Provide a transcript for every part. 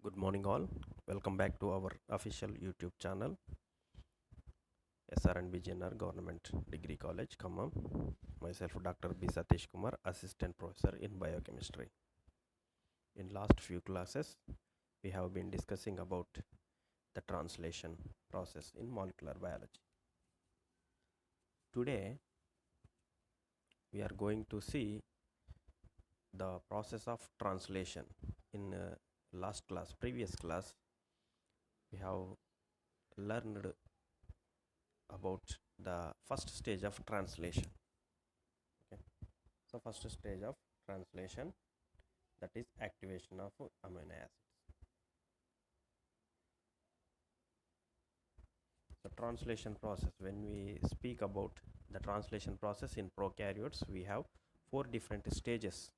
Good morning, all. Welcome back to our official YouTube channel, SRN BGNR Government Degree College, Khammam. Myself, Dr. B. Satish Kumar, Assistant Professor in Biochemistry. In last few classes, we have been discussing about the translation process in molecular biology. Today, we are going to see the process of translation. In previous class, we have learned about the first stage of translation. Okay, so first stage of translation, that is activation of amino acids. So translation process, when we speak about the translation process in prokaryotes, we have four different stages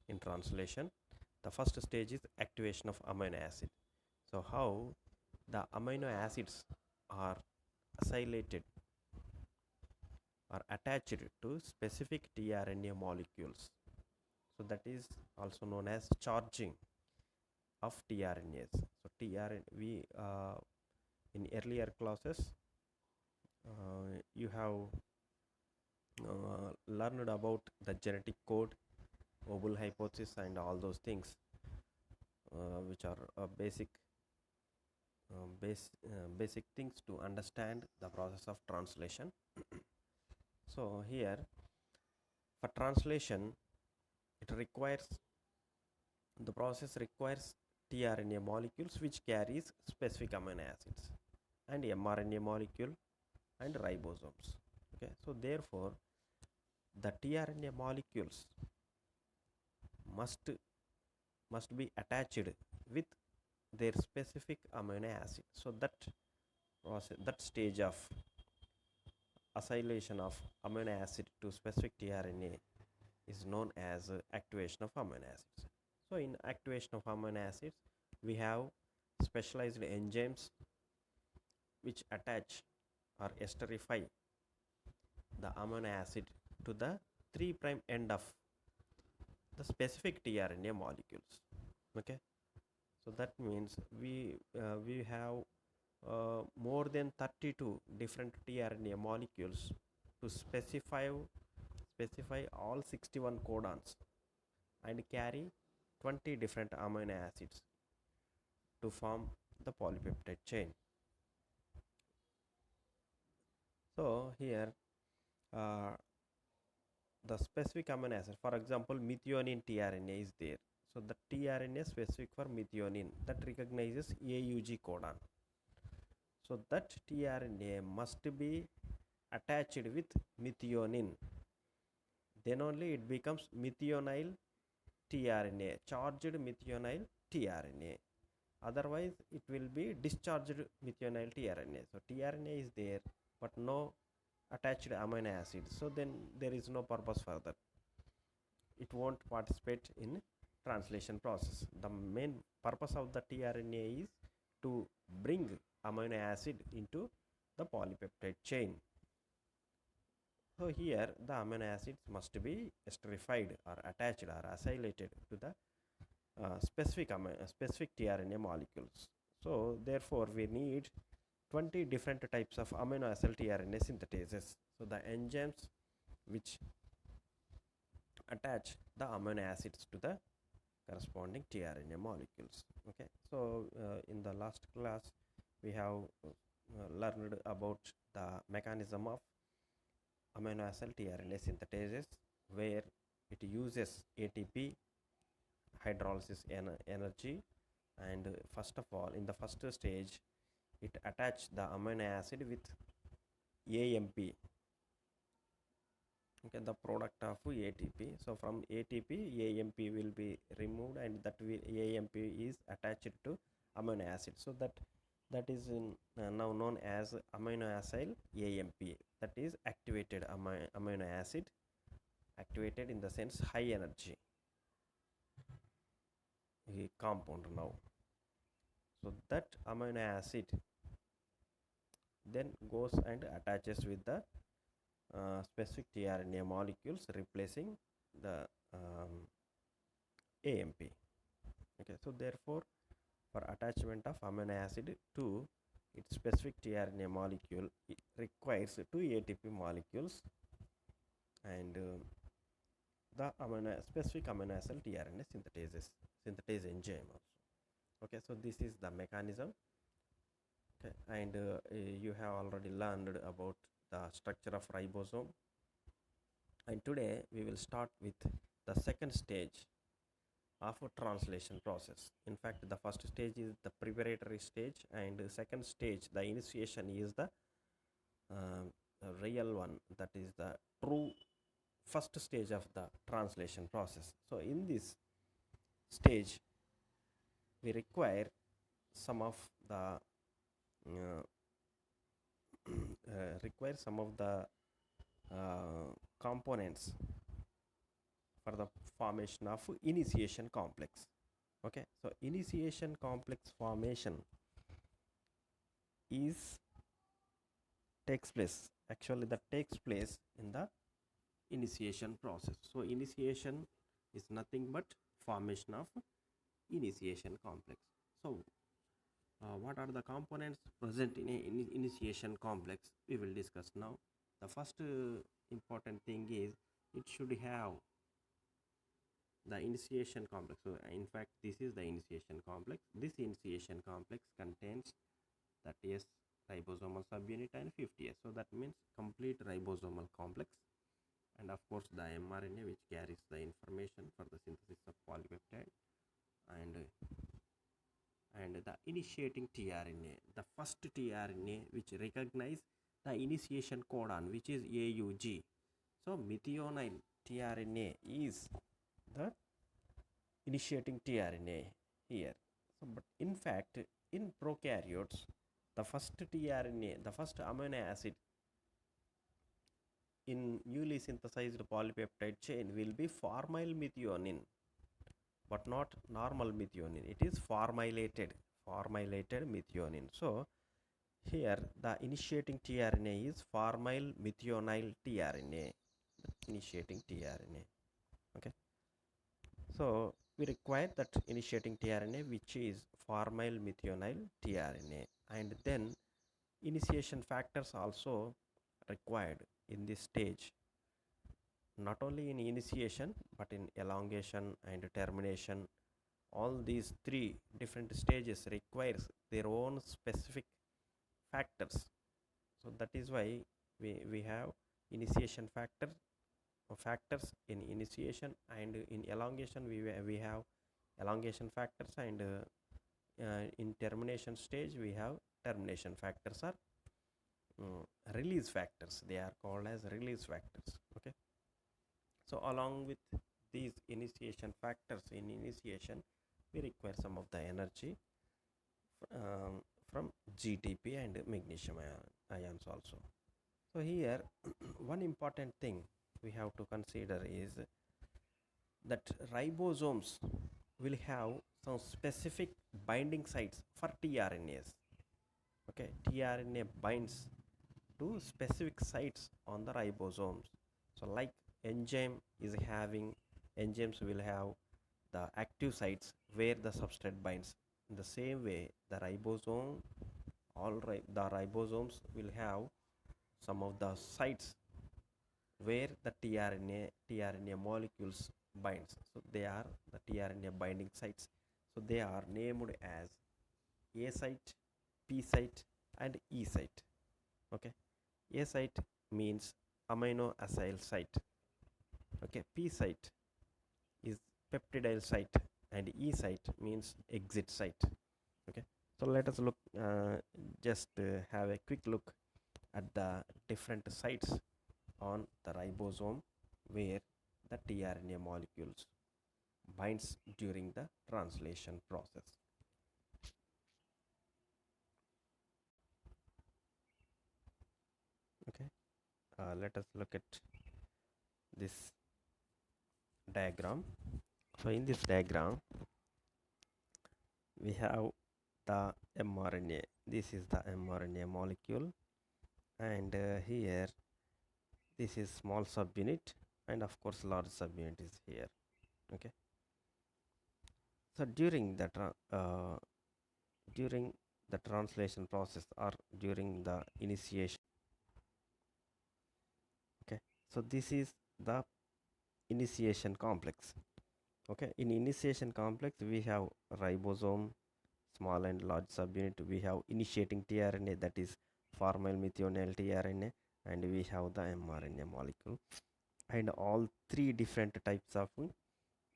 in translation. The first stage is activation of amino acid. So how the amino acids are acylated or attached to specific tRNA molecules. So that is also known as charging of tRNAs. So tRNA, we in earlier classes you have learned about the genetic code, Obel hypothesis, and all those things, which are basic things to understand the process of translation. So here, for translation, the process requires tRNA molecules which carries specific amino acids, and mRNA molecule and ribosomes. Okay, so therefore the tRNA molecules must be attached with their specific amino acid. So that stage of acylation of amino acid to specific tRNA is known as activation of amino acids. So in activation of amino acids, we have specialized enzymes which attach or esterify the amino acid to the 3' end of the specific tRNA molecules. Okay, so that means we have more than 32 different tRNA molecules to specify all 61 codons and carry 20 different amino acids to form the polypeptide chain. So here the specific amino acid, for example, methionine tRNA is there. So the tRNA specific for methionine that recognizes AUG codon. So that tRNA must be attached with methionine. Then only it becomes methionine tRNA, charged methionine tRNA. Otherwise, it will be discharged methionine tRNA. So tRNA is there, but no attached amino acid. So then there is no purpose for that. It won't participate in translation process. The main purpose of the tRNA is to bring amino acid into the polypeptide chain. So here the amino acids must be esterified or attached or acylated to the specific tRNA molecules. So therefore we need 20 different types of amino acid tRNA synthetases. So the enzymes which attach the amino acids to the corresponding tRNA molecules. Okay, so in the last class we have learned about the mechanism of amino acid tRNA synthetases, where it uses ATP hydrolysis energy, and first of all, in the first stage, it attach the amino acid with AMP. Okay, the product of ATP. So from ATP, AMP will be removed, and that AMP is attached to amino acid. So that is now known as amino acyl AMP. That is activated amino acid, activated in the sense high energy compound now. So that amino acid then goes and attaches with the specific tRNA molecules, replacing the AMP. Okay, so therefore For attachment of amino acid to its specific tRNA molecule, it requires two ATP molecules and the specific amino acid tRNA synthetase enzyme also. Okay, so this is the mechanism. Okay, and you have already learned about the structure of ribosome, and today we will start with the second stage of a translation process. In fact, the first stage is the preparatory stage, and the second stage, the initiation, is the real one, that is the true first stage of the translation process. So in this stage we require some of the uh, components for the formation of initiation complex. Okay, so initiation complex formation is takes place, actually that takes place in the initiation process. So initiation is nothing but formation of initiation complex. So what are the components present in a initiation complex, we will discuss now. The first important thing is it should have the initiation complex. So in fact this is the initiation complex. This initiation complex contains 30s ribosomal subunit and 50s, so that means complete ribosomal complex, and of course the mRNA which carries the information for the synthesis of polypeptide, and the initiating tRNA, the first tRNA which recognize the initiation codon, which is AUG. So methionine tRNA is the initiating tRNA here. So, but in fact, in prokaryotes, the first tRNA, the first amino acid in newly synthesized polypeptide chain will be formyl methionine, but not normal methionine. It is formylated methionine. So here the initiating tRNA is formyl methionine tRNA, initiating tRNA. Okay, so we require that initiating tRNA which is formyl methionine tRNA, and then initiation factors also required in this stage, not only in initiation but in elongation and termination. All these three different stages requires their own specific factors. So that is why we have initiation factors in initiation, and in elongation we have elongation factors, and in termination stage we have termination factors or release factors. They are called as release factors. Okay, so along with these initiation factors in initiation, we require some of the energy from GTP and magnesium ions also. So here one important thing we have to consider is that ribosomes will have some specific binding sites for tRNAs. Okay, tRNA binds to specific sites on the ribosomes. So like enzyme is having, enzymes will have the active sites where the substrate binds. In the same way, the the ribosomes will have some of the sites where the tRNA molecules binds. So they are the tRNA binding sites. So they are named as A site, P site, and E site. Okay, A site means amino acyl site. Okay, P site is peptidyl site, and E site means exit site. Okay, so let us look just have a quick look at the different sites on the ribosome where the tRNA molecules binds during the translation process. Okay, let us look at this diagram. So in this diagram we have the mRNA. This is the mRNA molecule, and here this is small subunit, and of course large subunit is here. Okay, so during the during the translation process or during the initiation. Okay, so this is the initiation complex. Okay, in initiation complex we have ribosome, small and large subunit. We have initiating tRNA, that is formal methionine tRNA, and we have the mRNA molecule, and all three different types of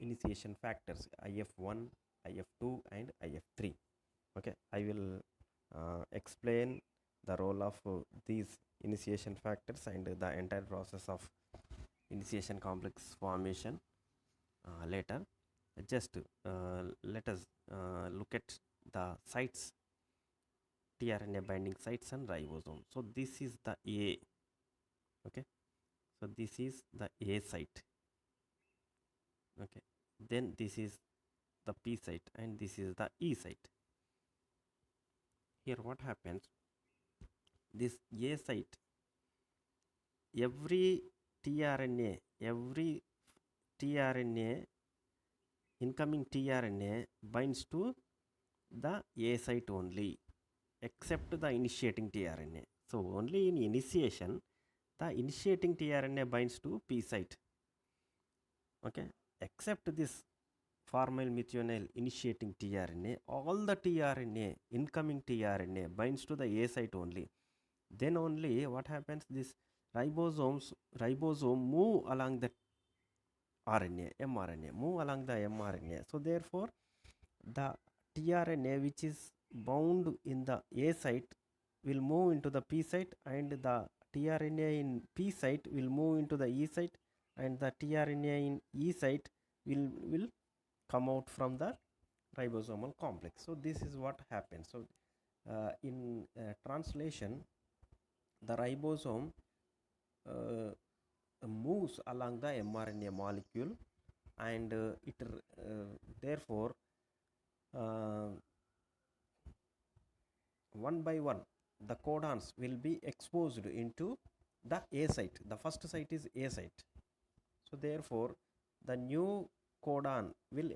initiation factors: IF1, IF2, and IF3. Okay, I will explain the role of these initiation factors and the entire process of initiation complex formation later. Just let us look at the sites, tRNA binding sites and ribosome. So this is the A. Okay, so this is the A site. Okay, then this is the P site and this is the E site. Here what happens, this A site, every tRNA incoming tRNA binds to the A site only, except the initiating tRNA. So only in initiation the initiating tRNA binds to P site. Okay, except this formal methionine initiating tRNA, all the tRNA, incoming tRNA binds to the A site only. Then only what happens, this ribosome move along the mRNA, move along the mRNA. So therefore the tRNA which is bound in the A site will move into the P site, and the tRNA in P site will move into the E site, and the tRNA in E site will come out from the ribosomal complex. So this is what happens. So in translation, the ribosome moves along the mRNA molecule, and therefore uh, one by one the codons will be exposed into the A site. The first site is A site. So therefore the new codon will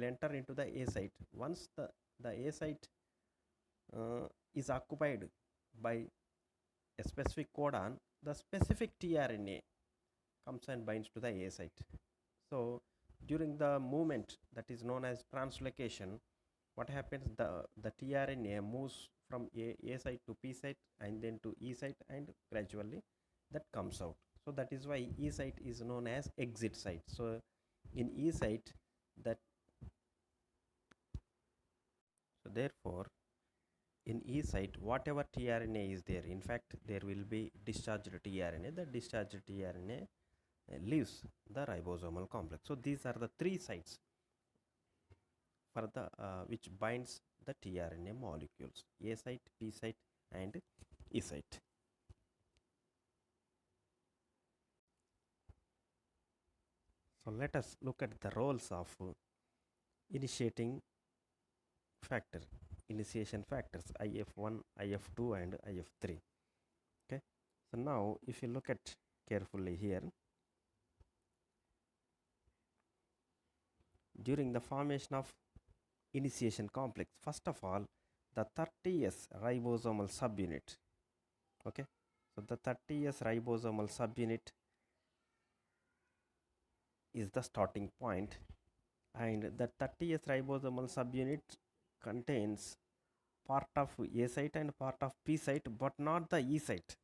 enter into the A site. Once the A site is occupied by a specific codon, the specific tRNA comes and binds to the A site. So during the movement that is known as translocation, what happens, the tRNA moves from A site to P site and then to E site, and gradually that comes out. So that is why E site is known as exit site. So in E site, that so therefore in E site whatever tRNA is there, in fact there will be discharged tRNA. The discharged tRNA leaves the ribosomal complex. So these are the three sites for the which binds the tRNA molecules: A site, P site, and E site. So let us look at the roles of initiating factor, initiation factors IF1, IF2, and IF3. Okay, so now if you look at carefully here, during the formation of initiation complex, first of all the 30S ribosomal subunit. Okay, so the 30S ribosomal subunit is the starting point, and the 30S ribosomal subunit contains part of A site and part of P site, but not the E site,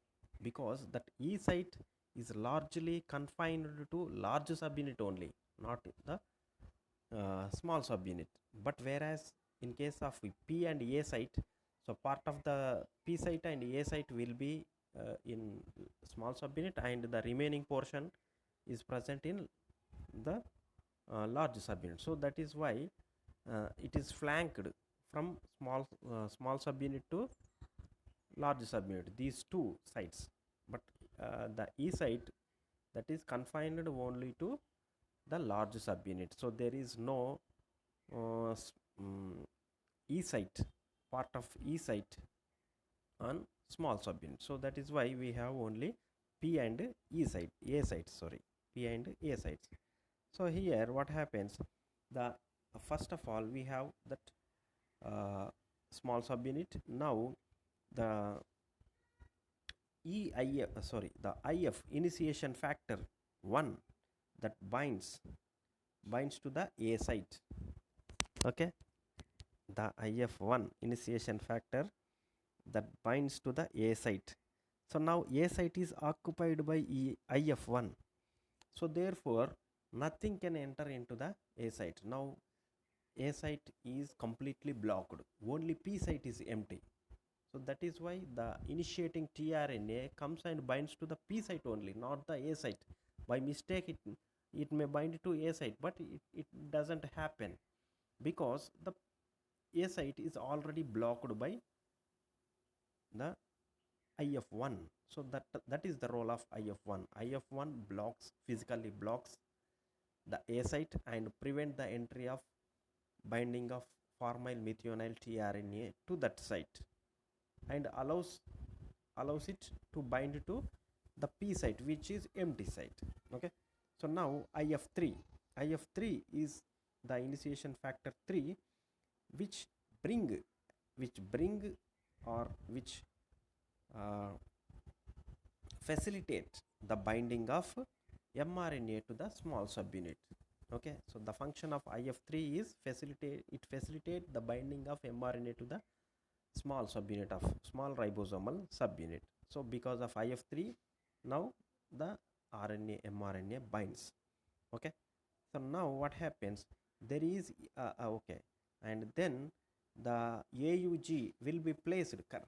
because that E site is largely confined to large subunit only, not the small subunit. But whereas in case of P and A site, so part of the P site and A site will be in small subunit, and the remaining portion is present in the large subunit. So that is why it is flanked from small subunit to large subunit, these two sites. But the E site, that is confined only to the large subunit. So there is no E site, part of E site on small subunit. So that is why we have only P and E site, A sites, sorry, P and A sites. So here what happens, the first of all we have that uh, small subunit. Now the the IF initiation factor 1 that binds to the A site. Okay, the IF1 initiation factor that binds to the A site. So now A site is occupied by IF1. So therefore nothing can enter into the A site. Now A site is completely blocked. Only P site is empty. So that is why the initiating tRNA comes and binds to the P site only, not the A site. By mistake, it may bind to A site, but it doesn't happen because the A site is already blocked by the IF1. So that is the role of IF1. IF1 physically blocks the A site and prevent the entry of binding of formyl methionine tRNA to that site, and allows it to bind to the P site, which is empty site. Okay, so now IF3 is the initiation factor 3, which bring which uh, facilitate the binding of mRNA to the small subunit. Okay, so the function of IF3 is facilitate the binding of mRNA to the small subunit of small ribosomal subunit. So because of IF3, now the mRNA binds. Okay, so now what happens, there is okay, and then the AUG will be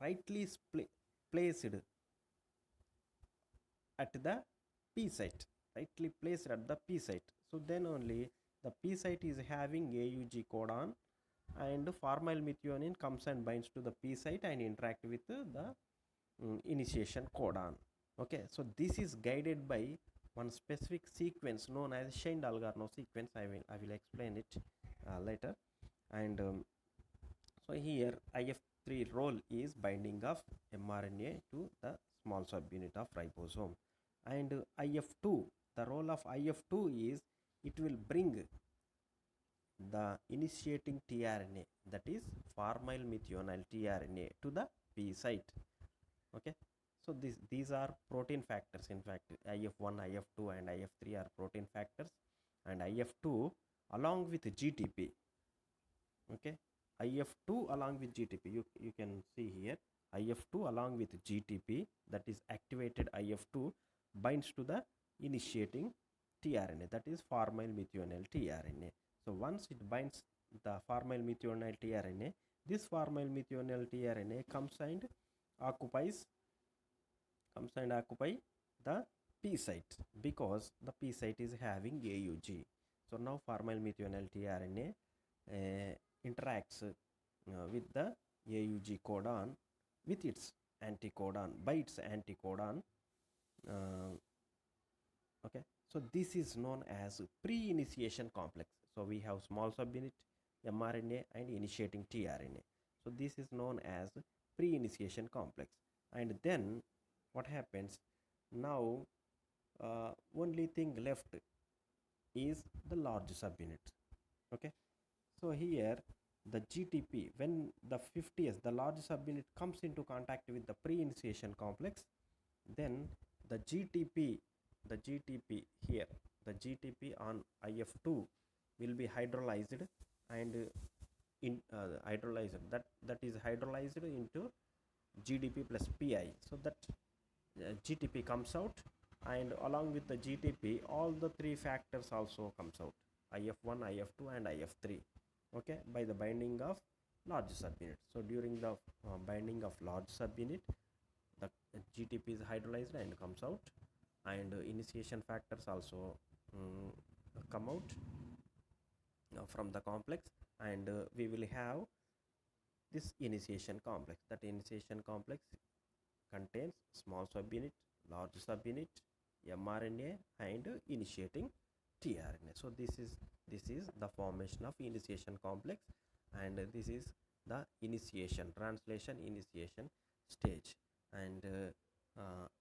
rightly placed at the P site, rightly placed at the P site. So then only the P site is having AUG codon, and formyl methionine comes and binds to the P site and interact with the initiation codon. Okay, so this is guided by one specific sequence known as Shane-Dalgarno sequence. I will explain it later. And so here IF3 role is binding of mRNA to the small subunit of ribosome, and IF2, the role of IF2 is it will bring the initiating tRNA, that is formyl methionine tRNA, to the P site. Okay, so these are protein factors. In fact, IF1, IF2 and IF3 are protein factors, and IF2 along with GTP. Okay, IF2 along with GTP, you can see here, IF2 along with GTP, that is activated IF2, binds to the initiating tRNA, that is formyl methionine tRNA. So once it binds the formyl methionine tRNA, this formyl methionine tRNA comes and occupies occupy the P site, because the P site is having AUG. So now formyl methionine tRNA interacts with the AUG codon with its anticodon, by its anticodon. Okay, so this is known as pre-initiation complex. So we have small subunit, mRNA and initiating tRNA. So this is known as pre-initiation complex. And then what happens now, only thing left is the large subunit. Okay, so here the GTP, when the 50s, the large subunit comes into contact with the pre-initiation complex, then the GTP here, the GTP on IF2 will be hydrolyzed, and that is hydrolyzed into GDP plus PI. So that GTP comes out, and along with the GTP all the three factors also comes out, IF1, IF2 and IF3. Okay, by the binding of large subunit. So during the binding of large subunit, the GTP is hydrolyzed and comes out, and initiation factors also come out from the complex, and we will have this initiation complex. That initiation complex contains small subunit, large subunit, mRNA and initiating tRNA. So this is the formation of initiation complex, and this is the translation initiation stage. And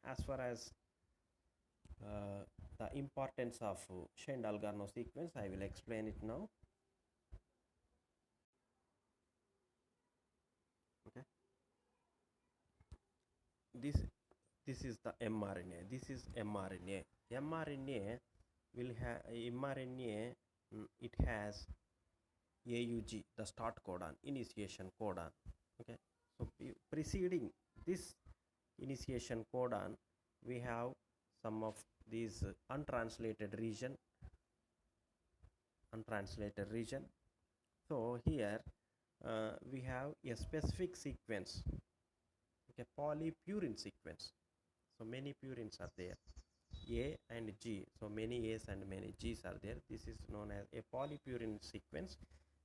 as far as the importance of Shane-Dalgarno sequence, I will explain it now. this this is the mRNA. This is mRNA. mRNA will have mRNA. It has AUG, the start codon, initiation codon. Okay, so preceding this initiation codon, we have some of these untranslated region. So here we have a specific sequence, okay, polypurine sequence. So many purines are there, A and G. So many A's and many G's are there. This is known as a polypurine sequence.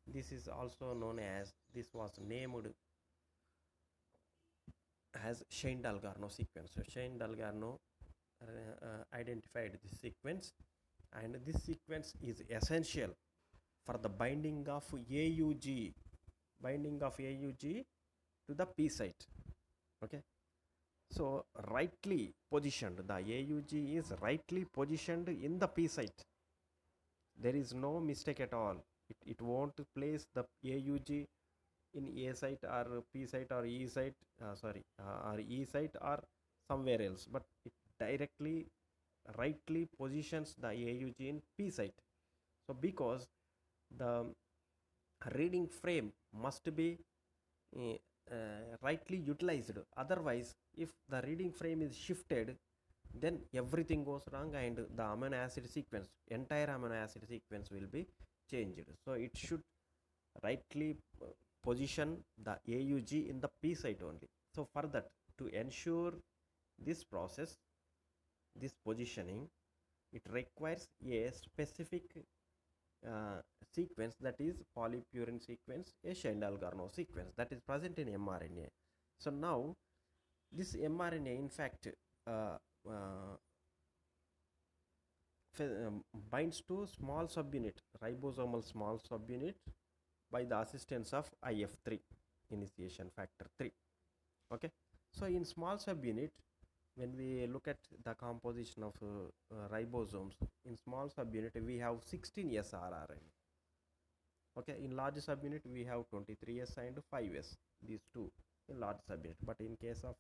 This is also known as, this was named as Shane-Dalgarno sequence. So Shane-Dalgarno identified this sequence, and this sequence is essential for the binding of AUG to the P site. Okay, so rightly positioned, the AUG is rightly positioned in the P site. There is no mistake at all. It won't place the AUG in A site or P site or E site, or E site or somewhere else, but it directly rightly positions the AUG in P site. So because the reading frame must be rightly utilized, otherwise if the reading frame is shifted, then everything goes wrong and the amino acid sequence, entire amino acid sequence will be changed. So it should rightly position the AUG in the P site only. So for that, to ensure this process, this positioning, it requires a specific sequence, that is polypurine sequence, a Shane-Dalgarno sequence that is present in mRNA. So now this mRNA in fact binds to small subunit, ribosomal small subunit, by the assistance of IF3, initiation factor 3. Okay, so in small subunit, when we look at the composition of ribosomes, in small subunit we have 16S rRNA. Okay, in large subunit we have 23S and 5S, these two in large subunit, but in case of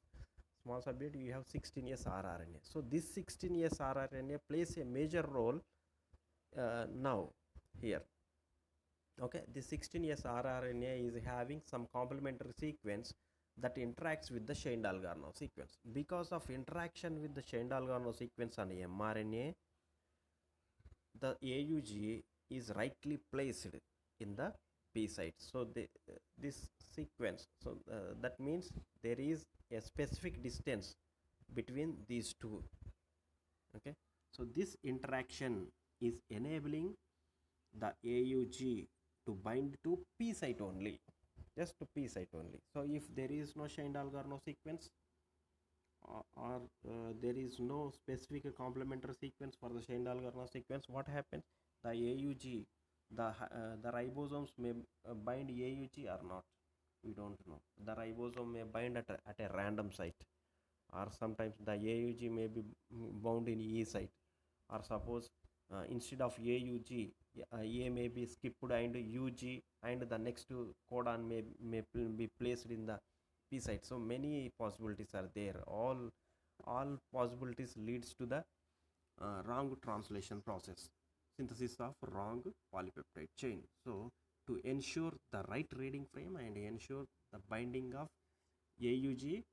small subunit we have 16S rRNA. So this 16S rRNA plays a major role now here. Okay, this 16S rRNA is having some complementary sequence that interacts with the Shane-Dalgarno sequence. Because of interaction with the Shane-Dalgarno sequence on mRNA, the AUG is rightly placed in the P site. So this sequence, so that means there is a specific distance between these two. Okay, so this interaction is enabling the AUG to bind to P site only, just to P site only. So if there is no Shane-Dalgarno sequence, or there is no specific complementary sequence for the Shane-Dalgarno sequence, what happens? The AUG, the ribosomes may bind AUG or not, we don't know. The ribosome may bind at a random site, or sometimes the AUG may be bound in E site, or suppose instead of AUG, A may be skipped and UG, and the next codon may be placed in the P site. So many possibilities are there. All possibilities leads to the wrong translation process, synthesis of wrong polypeptide chain. So to ensure the right reading frame and ensure the binding of AUG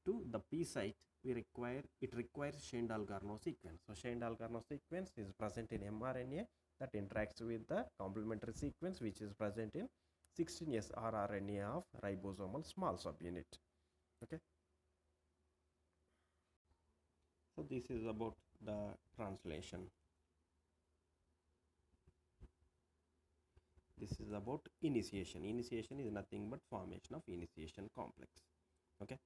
to the P site, it requires Shane-Dalgarno sequence. So Shane-Dalgarno sequence is present in mRNA that interacts with the complementary sequence which is present in 16S rRNA of ribosomal small subunit. Okay, so this is about the translation. This is about initiation. Initiation is nothing but formation of initiation complex. Okay,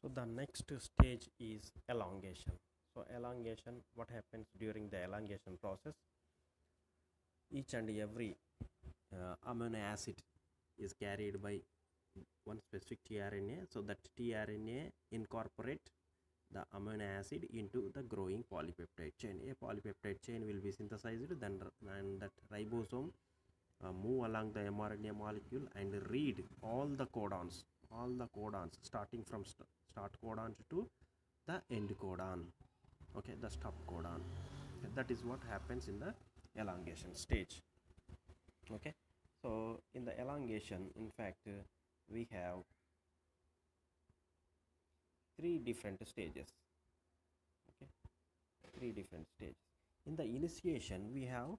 so the next stage is elongation. So elongation, what happens during the elongation process? Each and every amino acid is carried by one specific tRNA, so that tRNA incorporate the amino acid into the growing polypeptide chain. A polypeptide chain will be synthesized, then and that ribosome move along the mRNA molecule and read all the codons starting from start codon to the end codon, okay, the stop codon. Okay, that is what happens in the elongation stage. Okay, so in the elongation, in fact, we have three different stages. Okay, three different stages. In the initiation, we have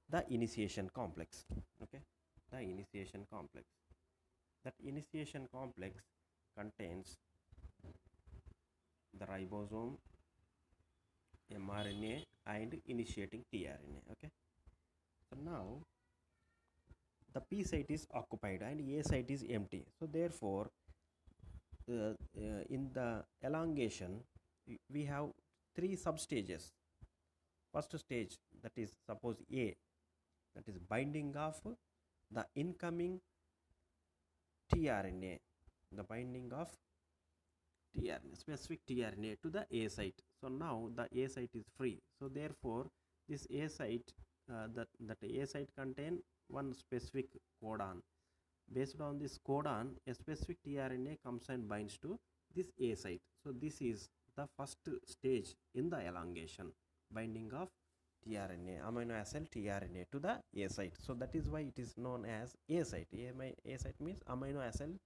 the initiation complex. Okay, the initiation complex. That initiation complex contains the ribosome, mRNA, and initiating tRNA. Okay, so now the P site is occupied and A site is empty. So therefore, in the elongation, we have three substages. First stage, that is suppose A, that is binding of the incoming tRNA, the binding of tRNA, specific tRNA to the A site. So now the A site is free. So therefore, this A site, that A site contain one specific codon. Based on this codon, a specific tRNA comes and binds to this A site. So this is the first stage in the elongation, binding of tRNA, amino acid tRNA to the A site. So that is why it is known as A site. A site means amino acid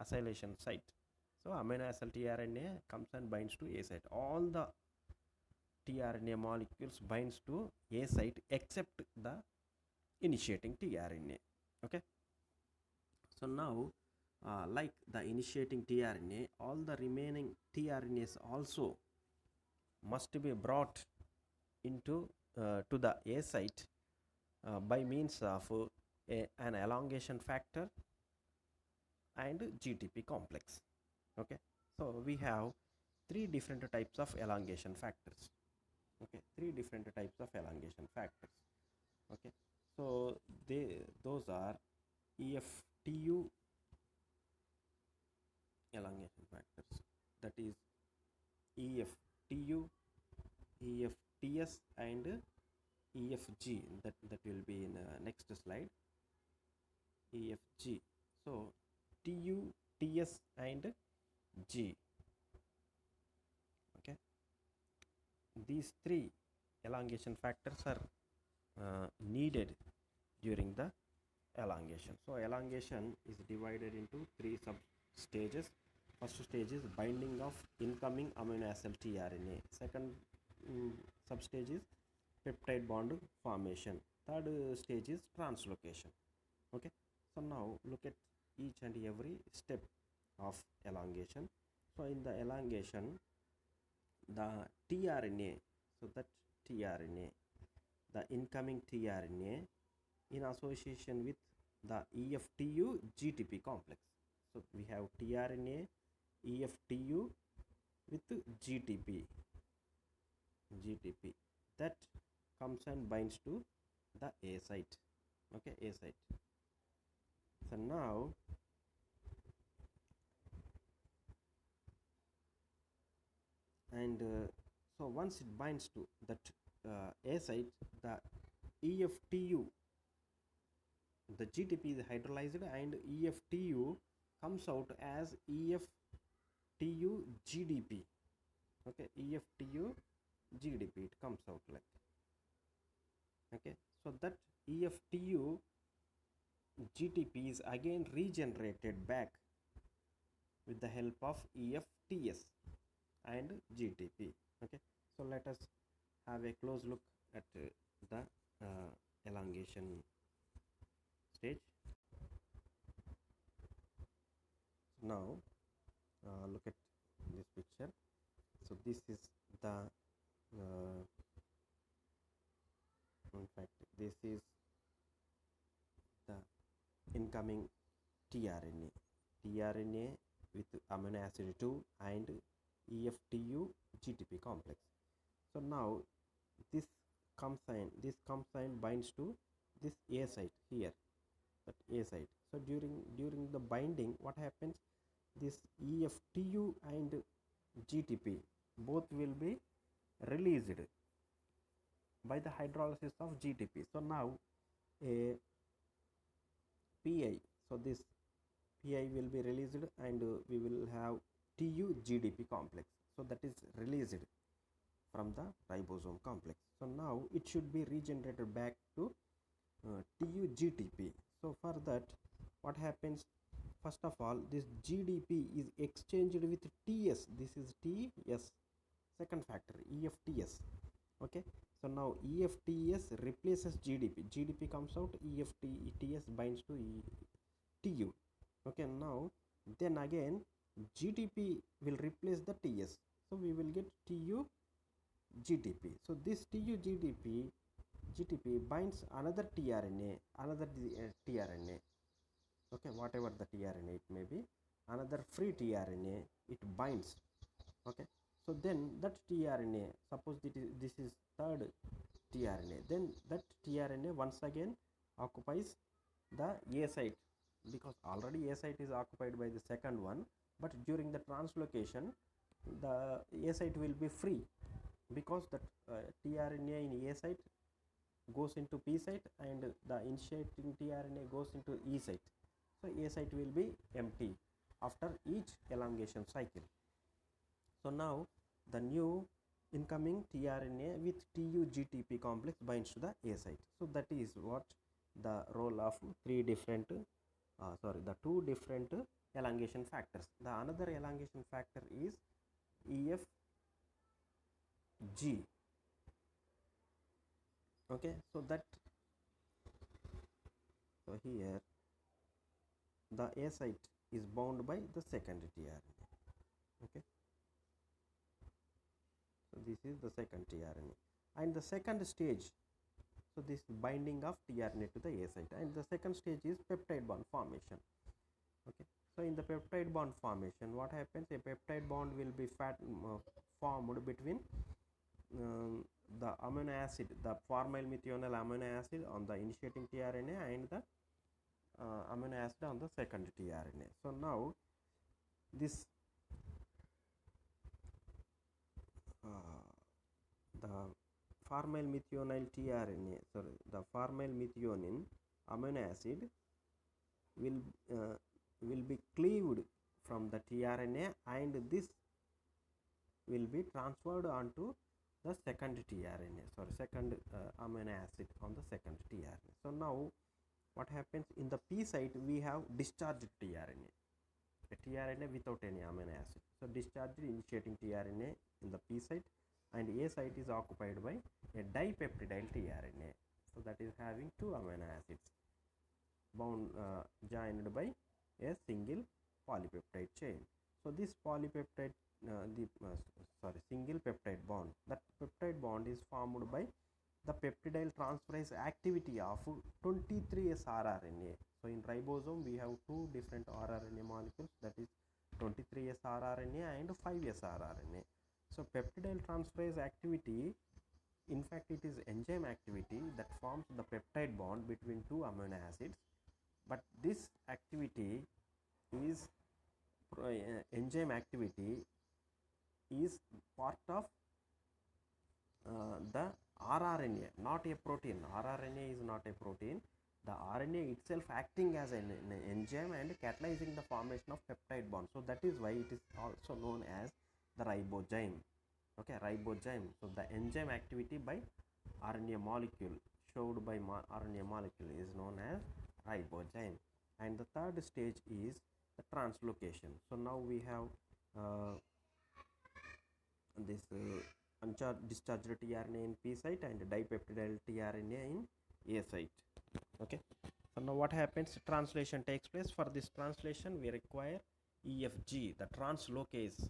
acylation site. So amino acid tRNA comes and binds to A site. All the tRNA molecules binds to A site except the initiating tRNA. Okay. So now, like the initiating tRNA, all the remaining tRNAs also must be brought into to the A site by means of an elongation factor and GTP complex. Okay, so we have three different types of elongation factors. Okay, three different types of elongation factors. Okay, so those are EFTU elongation factors, that is EFTU, EFTS, and EFG. That will be in next slide. EFG. So TU, TS, and G. Okay, these three elongation factors are needed during the elongation. So elongation is divided into three sub stages. First stage is binding of incoming amino acid tRNA. Second substage is peptide bond formation. Third stage is translocation. Okay, so now look at each and every step of elongation. So in the elongation, the tRNA, so that tRNA, the incoming tRNA in association with the EFTU GTP complex. So we have tRNA, EFTU with GTP that comes and binds to the A site. Okay, A site. So now and so once it binds to that A site, the EFTU, the GTP is hydrolyzed and EFTU comes out as EFTU GDP. Okay, EFTU GDP, it comes out like. Okay, so that EFTU GTP is again regenerated back with the help of EFTS and GTP. Okay, so let us have a close look at the elongation stage. Now look at this picture. So this is the in fact this is the incoming tRNA with amino acid 2 and EFTU GTP complex. So now this comes and binds to this A site here, that A site. So during the binding, what happens, this EFTU and GTP both will be released by the hydrolysis of GTP. So now a PI. So this PI will be released and we will have TU-GDP complex. So that is released from the ribosome complex. So now it should be regenerated back to TU-GTP. So for that, what happens? First of all, this GDP is exchanged with TS. This is TS, second factor, EFTS. Okay, so now EFTS replaces GDP. GDP comes out, EFTS binds to TU. Okay, now then again GTP will replace the TS. So we will get TU GTP. So this TU GTP binds another tRNA, another tRNA. Okay, whatever the tRNA it may be, another free tRNA it binds. Okay, so then that tRNA, suppose this is third tRNA, then that tRNA once again occupies the A site, because already A site is occupied by the second one, but during the translocation the A site will be free, because that tRNA in A site goes into P site and the initiating tRNA goes into E site. So A site will be empty after each elongation cycle. So now the new incoming tRNA with TU-GTP complex binds to the A site. So that is what the role of the two different elongation factors. The another elongation factor is EFG. Okay, so here the A site is bound by the second tRNA. Okay, so this is the second tRNA, and the second stage, so this binding of tRNA to the A site, and the second stage is peptide bond formation. Okay, so in the peptide bond formation, what happens? A peptide bond will be formed between the amino acid, the formyl methionine amino acid on the initiating tRNA and the amino acid on the second tRNA. So now this the formyl methionine tRNA, the formyl methionine amino acid will be cleaved from the tRNA, and this will be transferred onto the second tRNA, second amino acid on the second tRNA. So now what happens? In the P site we have discharged tRNA, a tRNA without any amino acid. So discharged initiating tRNA in the P site, and A site is occupied by a dipeptidyl tRNA. So that is having two amino acids bound joined by a single polypeptide chain. So this polypeptide single peptide bond, that peptide bond is formed by the peptidyl transferase activity of 23S rRNA. So in ribosome we have two different rRNA molecules, that is 23S rRNA and 5S rRNA. So peptidyl transferase activity, in fact it is enzyme activity that forms the peptide bond between two amino acids, but this activity is enzyme activity is part of the rRNA, not a protein. rRNA is not a protein. The RNA itself acting as an enzyme and catalyzing the formation of peptide bond. So that is why it is also known as the ribozyme. Okay, ribozyme. So the enzyme activity by RNA molecule, showed by RNA molecule, is known as ribozyme. And the third stage is the translocation. So now we have this discharged tRNA in P site and dipeptidyl tRNA in A site. Okay, so now what happens? Translation takes place. For this translation we require EFG, the translocase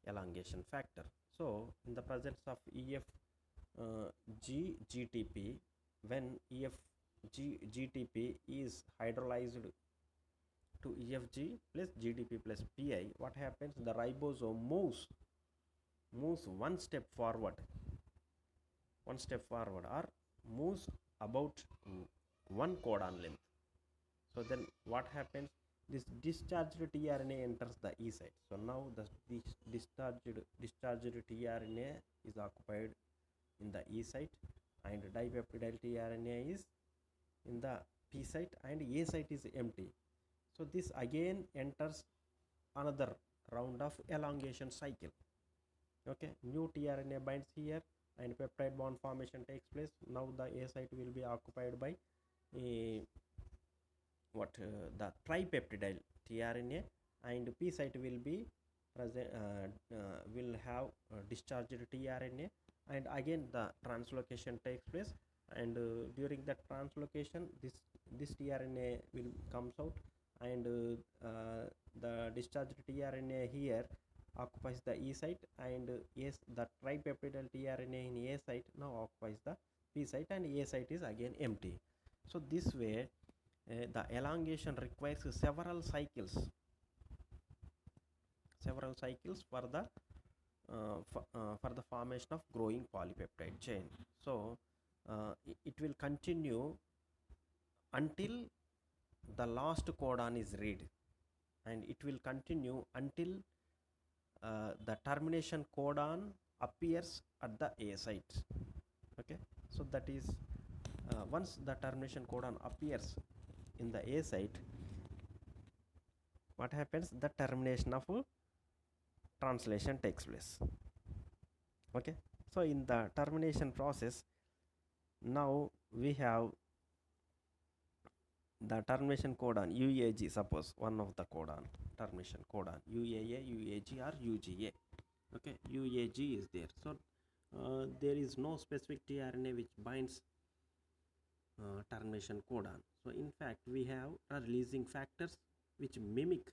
elongation factor. So in the presence of EFG GTP, when EFG GTP is hydrolyzed to EFG plus GDP plus PI, what happens? The ribosome moves one step forward, or moves about one codon length. So then what happens? This discharged tRNA enters the E site. So now the discharged tRNA is occupied in the E site, and dipeptidyl tRNA is in the P site and A site is empty. So this again enters another round of elongation cycle. Okay, new tRNA binds here and peptide bond formation takes place. Now the A site will be occupied by a the tripeptidyl tRNA, and P site will be present, will have discharged tRNA, and again the translocation takes place, and during that translocation this tRNA will comes out, and the discharged tRNA here occupies the E site, and yes, the tripeptidyl tRNA in A site now occupies the P site, and A site is again empty. So this way the elongation requires several cycles for the formation of growing polypeptide chain. So it will continue until the last codon is read, and it will continue until the termination codon appears at the A site. Okay, so that is once the termination codon appears in the A site, what happens? The termination of translation takes place. Okay, so in the termination process, now we have the termination codon UAG, suppose one of the codon, termination codon UAA, UAG, or UGA. Okay, UAG is there. So there is no specific tRNA which binds termination codon. So in fact we have releasing factors which mimic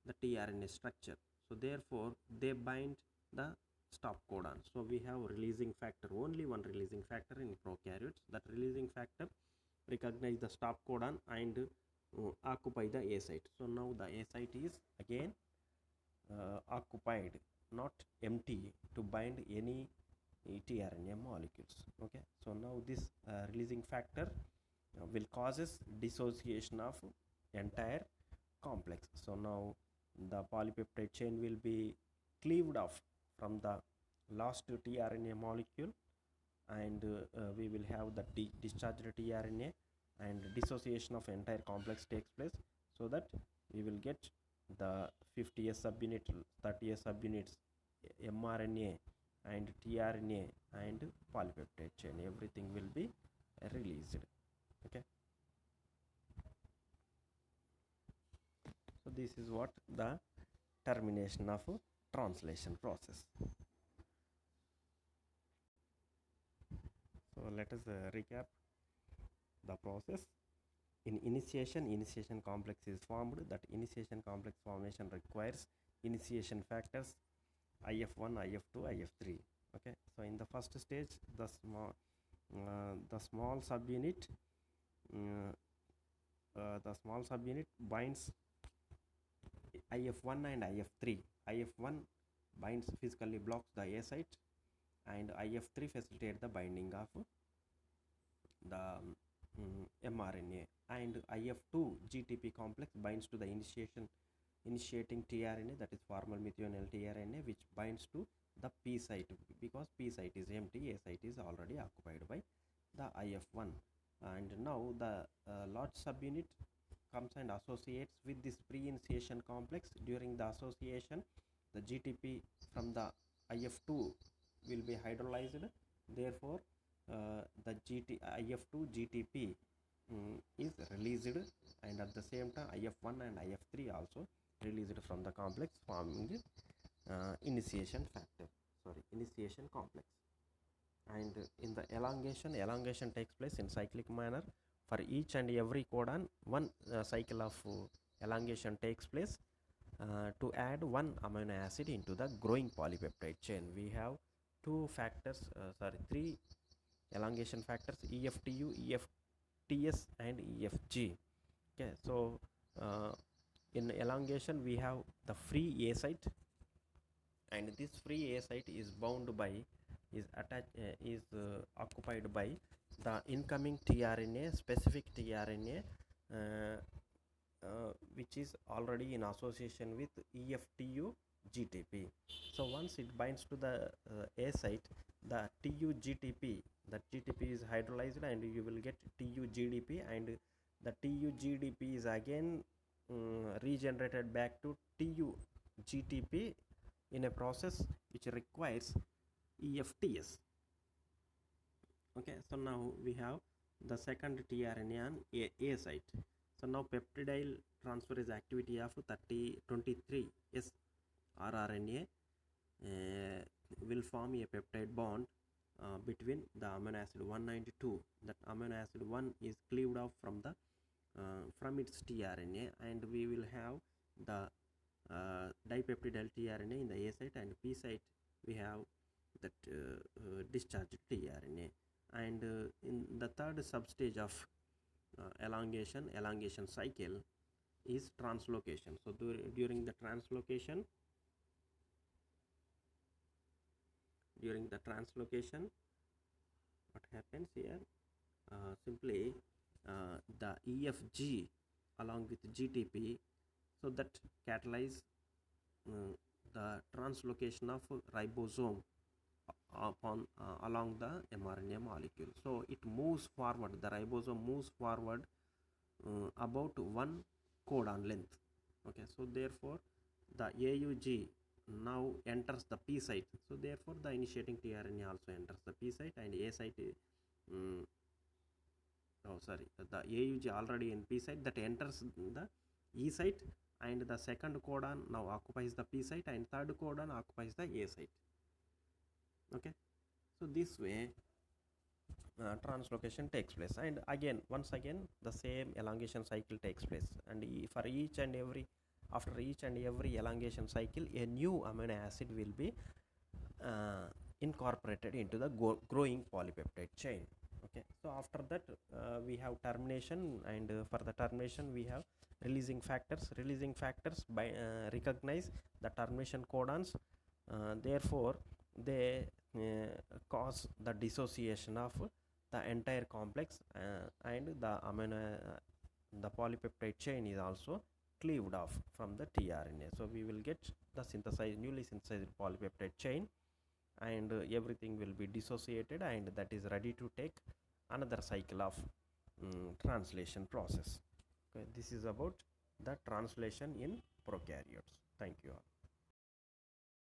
the tRNA structure. So therefore they bind the stop codon. So we have releasing factor, only one releasing factor in prokaryotes. That releasing factor recognize the stop codon and occupy the A site. So now the A site is again occupied, not empty, to bind any tRNA molecules. Okay, so now this releasing factor will causes dissociation of entire complex. So now the polypeptide chain will be cleaved off from the last tRNA molecule, and we will have the discharged tRNA, and dissociation of entire complex takes place, so that we will get the 50S subunit, 30S subunits, mRNA and tRNA and polypeptide chain. Everything will be released. Okay, so this is what the termination of translation process. So let us recap the process. In initiation complex is formed. That initiation complex formation requires initiation factors IF1, IF2, IF3. Okay, so in the first stage, the small subunit binds IF1 and IF3. IF1 binds, physically blocks the A site, and IF3 facilitate the binding of the mRNA, and IF2 GTP complex binds to the initiating tRNA, that is formal methionine tRNA, which binds to the P site, because P site is empty, A site is already occupied by the IF1. And now the large subunit comes and associates with this pre-initiation complex. During the association, the GTP from the IF2 will be hydrolyzed. Therefore the IF2 GTP is released, and at the same time IF1 and IF3 also released from the complex, forming initiation complex. And in the elongation takes place in cyclic manner. For each and every codon, one cycle of elongation takes place to add one amino acid into the growing polypeptide chain. We have three elongation factors: EFTU, EFTS, and EFG. Okay, so in elongation we have the free A site, and this free A site is bound by, occupied by the incoming tRNA, specific tRNA, which is already in association with EFTU GTP. So once it binds to the A site, the TU GTP, that GTP is hydrolyzed, and you will get TU GDP, and The TU-GDP is again regenerated back to TU-GTP in a process which requires EFTS. Okay, so now we have the second tRNA on A site. So now peptidyl transferase activity of 23S rRNA will form a peptide bond between the amino acid 192. That amino acid 1 is cleaved off from the from its tRNA, and we will have the dipeptidyl tRNA in the A site, and P site we have that discharged tRNA. And in the third substage of elongation cycle is translocation. So during the translocation what happens here, simply the EFG along with GTP, so that catalyze the translocation of ribosome upon along the mRNA molecule. So it moves forward, the ribosome moves forward about 1 codon length. Okay, so therefore the AUG now enters the P site, so therefore the initiating tRNA also enters the P site, and A site the AUG already in P site, that enters the E site, and the second codon now occupies the P site, and third codon occupies the A site. Okay, so this way translocation takes place, and once again the same elongation cycle takes place, and for each and every after each and every elongation cycle a new amino acid will be incorporated into the growing polypeptide chain. Okay, so after that we have termination, and for the termination we have releasing factors by recognize the termination codons, therefore they cause the dissociation of the entire complex, and the polypeptide chain is also cleaved off from the tRNA. So we will get the newly synthesized polypeptide chain, and everything will be dissociated, and that is ready to take another cycle of translation process. Okay, this is about the translation in prokaryotes. Thank you all.